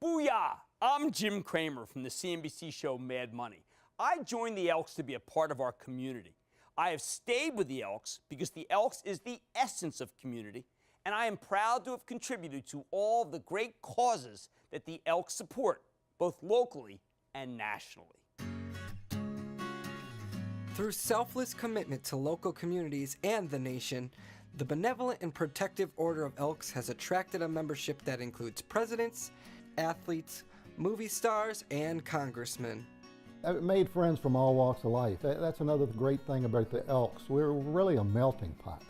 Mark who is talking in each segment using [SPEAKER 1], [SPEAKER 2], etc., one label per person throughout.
[SPEAKER 1] Booyah! I'm Jim Cramer from the CNBC show Mad Money. I joined the Elks to be a part of our community. I have stayed with the Elks because the Elks is the essence of community, and I am proud to have contributed to all the great causes that the Elks support, both locally and nationally.
[SPEAKER 2] Through selfless commitment to local communities and the nation, the Benevolent and Protective Order of Elks has attracted a membership that includes presidents, athletes, movie stars, and congressmen.
[SPEAKER 3] I've made friends from all walks of life. That's another great thing about the Elks. We're really a melting pot.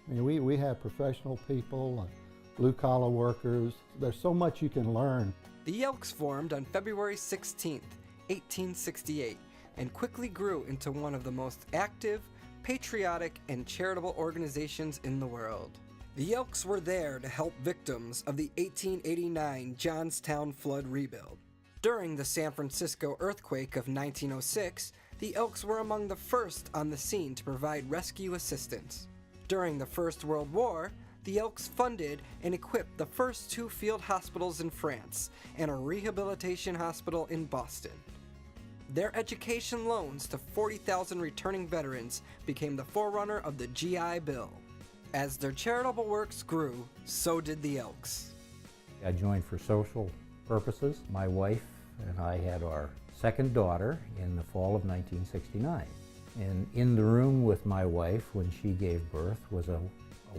[SPEAKER 3] I mean, we have professional people, blue-collar workers. There's so much you can learn.
[SPEAKER 2] The Elks formed on February 16th, 1868, and quickly grew into one of the most active, patriotic, and charitable organizations in the world. The Elks were there to help victims of the 1889 Johnstown flood rebuild. During the San Francisco earthquake of 1906, the Elks were among the first on the scene to provide rescue assistance. During the First World War, the Elks funded and equipped the first 2 field hospitals in France and a rehabilitation hospital in Boston. Their education loans to 40,000 returning veterans became the forerunner of the GI Bill. As their charitable works grew, so did the Elks.
[SPEAKER 4] I joined for social purposes. My wife and I had our second daughter in the fall of 1969. And in the room with my wife when she gave birth was a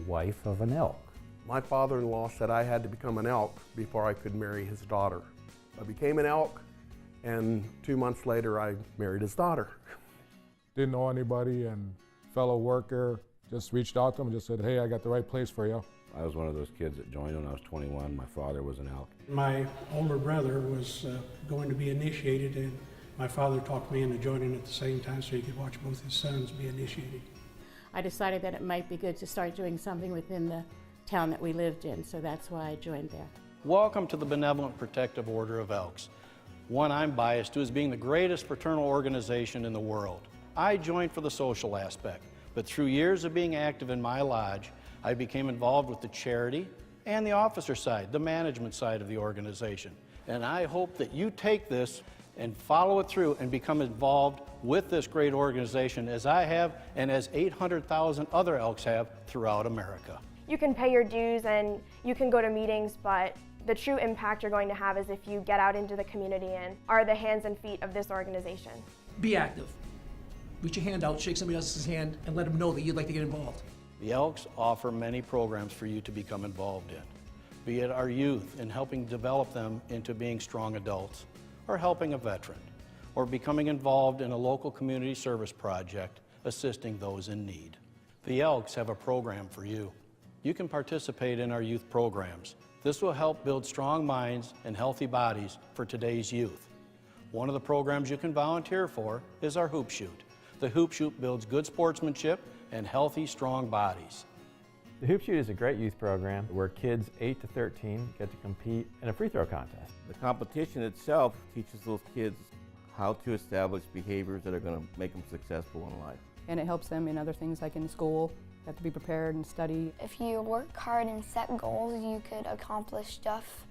[SPEAKER 4] wife of an elk.
[SPEAKER 5] My father-in-law said I had to become an elk before I could marry his daughter. I became an elk, and 2 months later I married his daughter.
[SPEAKER 6] Didn't know anybody, and fellow worker just reached out to him and just said, hey, I got the right place for you.
[SPEAKER 7] I was one of those kids that joined when I was 21. My father was an elk.
[SPEAKER 8] My older brother was going to be initiated, and my father talked me into joining at the same time so he could watch both his sons be initiated.
[SPEAKER 9] I decided that it might be good to start doing something within the town that we lived in, so that's why I joined there.
[SPEAKER 10] Welcome to the Benevolent Protective Order of Elks, one I'm biased to as being the greatest fraternal organization in the world. I joined for the social aspect, but through years of being active in my lodge, I became involved with the charity and the officer side, the management side of the organization. And I hope that you take this and follow it through and become involved with this great organization as I have and as 800,000 other Elks have throughout America.
[SPEAKER 11] You can pay your dues and you can go to meetings, but the true impact you're going to have is if you get out into the community and are the hands and feet of this organization.
[SPEAKER 12] Be active. Reach your hand out, shake somebody else's hand, and let them know that you'd like to get involved.
[SPEAKER 10] The Elks offer many programs for you to become involved in, be it our youth in helping develop them into being strong adults, or helping a veteran, or becoming involved in a local community service project assisting those in need. The Elks have a program for you. You can participate in our youth programs. This will help build strong minds and healthy bodies for today's youth. One of the programs you can volunteer for is our Hoop Shoot. The Hoop Shoot builds good sportsmanship and healthy, strong bodies.
[SPEAKER 13] The Hoop Shoot is a great youth program where kids 8 to 13 get to compete in a free throw contest.
[SPEAKER 14] The competition itself teaches those kids how to establish behaviors that are going to make them successful in life.
[SPEAKER 15] And it helps them in other things like in school. You have to be prepared and study.
[SPEAKER 16] If you work hard and set goals, you could accomplish stuff.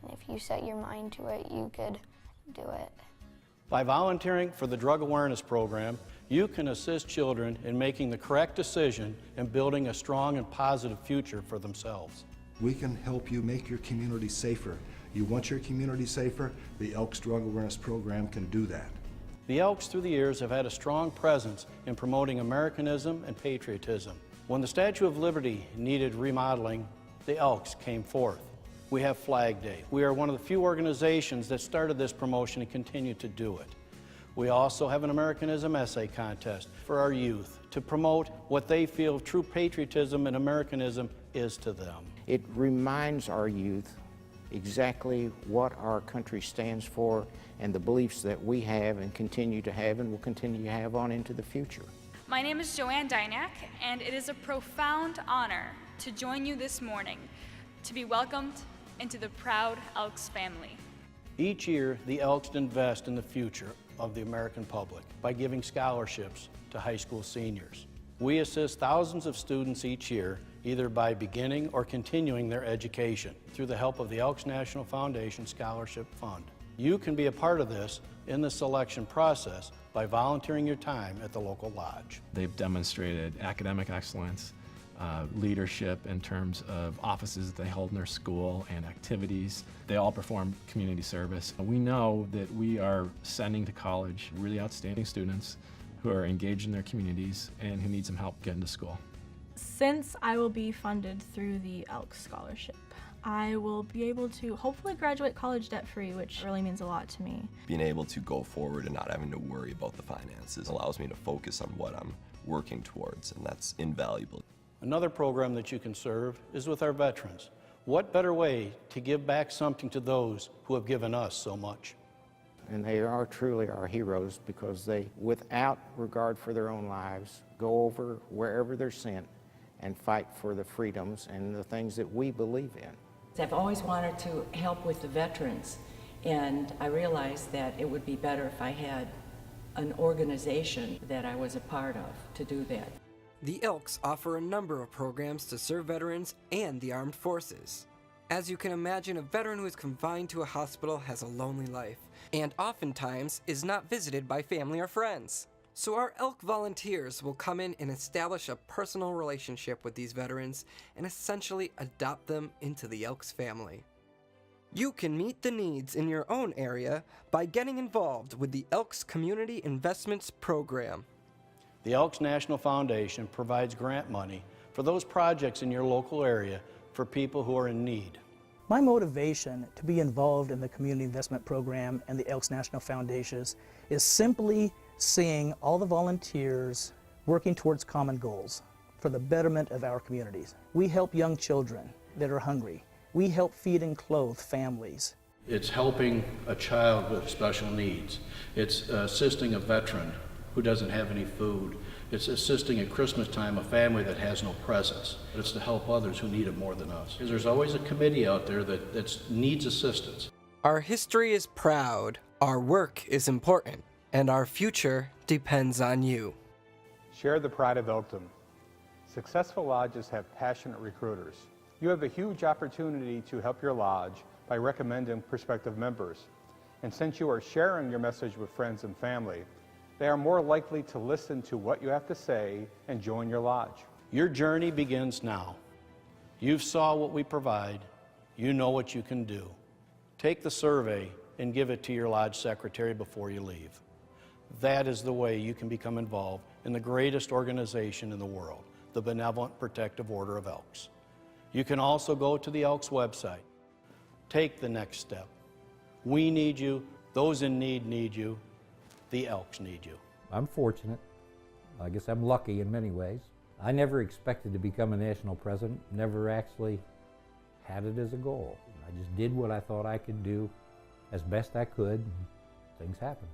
[SPEAKER 16] And if you set your mind to it, you could do it.
[SPEAKER 10] By volunteering for the Drug Awareness Program, you can assist children in making the correct decision and building a strong and positive future for themselves.
[SPEAKER 17] We can help you make your community safer. You want your community safer? The Elks Drug Awareness Program can do that.
[SPEAKER 10] The Elks through the years have had a strong presence in promoting Americanism and patriotism. When the Statue of Liberty needed remodeling, the Elks came forth. We have Flag Day. We are one of the few organizations that started this promotion and continue to do it. We also have an Americanism essay contest for our youth to promote what they feel true patriotism and Americanism is to them.
[SPEAKER 18] It reminds our youth exactly what our country stands for and the beliefs that we have and continue to have and will continue to have on into the future.
[SPEAKER 19] My name is Joanne Dynack, and it is a profound honor to join you this morning to be welcomed into the proud Elks family.
[SPEAKER 10] Each year, the Elks invest in the future of the American public by giving scholarships to high school seniors. We assist thousands of students each year either by beginning or continuing their education through the help of the Elks National Foundation Scholarship Fund. You can be a part of this in the selection process by volunteering your time at the local lodge.
[SPEAKER 20] They've demonstrated academic excellence, leadership in terms of offices that they hold in their school and activities. They all perform community service. We know that we are sending to college really outstanding students who are engaged in their communities and who need some help getting to school.
[SPEAKER 21] Since I will be funded through the Elks Scholarship, I will be able to hopefully graduate college debt-free, which really means a lot to me.
[SPEAKER 22] Being able to go forward and not having to worry about the finances allows me to focus on what I'm working towards, and that's invaluable.
[SPEAKER 10] Another program that you can serve is with our veterans. What better way to give back something to those who have given us so much?
[SPEAKER 18] And they are truly our heroes because they, without regard for their own lives, go over wherever they're sent and fight for the freedoms and the things that we believe in.
[SPEAKER 23] I've always wanted to help with the veterans, and I realized that it would be better if I had an organization that I was a part of to do that.
[SPEAKER 2] The Elks offer a number of programs to serve veterans and the armed forces. As you can imagine, a veteran who is confined to a hospital has a lonely life, and oftentimes is not visited by family or friends. So our Elk volunteers will come in and establish a personal relationship with these veterans and essentially adopt them into the Elks family. You can meet the needs in your own area by getting involved with the Elks Community Investments Program.
[SPEAKER 10] The Elks National Foundation provides grant money for those projects in your local area for people who are in need.
[SPEAKER 12] My motivation to be involved in the Community Investment Program and the Elks National Foundations is simply seeing all the volunteers working towards common goals for the betterment of our communities. We help young children that are hungry. We help feed and clothe families.
[SPEAKER 10] It's helping a child with special needs. It's assisting a veteran who doesn't have any food. It's assisting at Christmas time a family that has no presents. It's to help others who need it more than us. Because there's always a committee out there that needs assistance.
[SPEAKER 2] Our history is proud, our work is important, and our future depends on you.
[SPEAKER 24] Share the pride of Elkdom. Successful lodges have passionate recruiters. You have a huge opportunity to help your lodge by recommending prospective members. And since you are sharing your message with friends and family, they are more likely to listen to what you have to say and join your lodge.
[SPEAKER 10] Your journey begins now. You've saw what we provide. You know what you can do. Take the survey and give it to your lodge secretary before you leave. That is the way you can become involved in the greatest organization in the world, the Benevolent Protective Order of Elks. You can also go to the Elks website. Take the next step. We need you. Those in need you. The Elks need you.
[SPEAKER 4] I'm fortunate. I guess I'm lucky in many ways. I never expected to become a national president, never actually had it as a goal. I just did what I thought I could do as best I could, and things happened.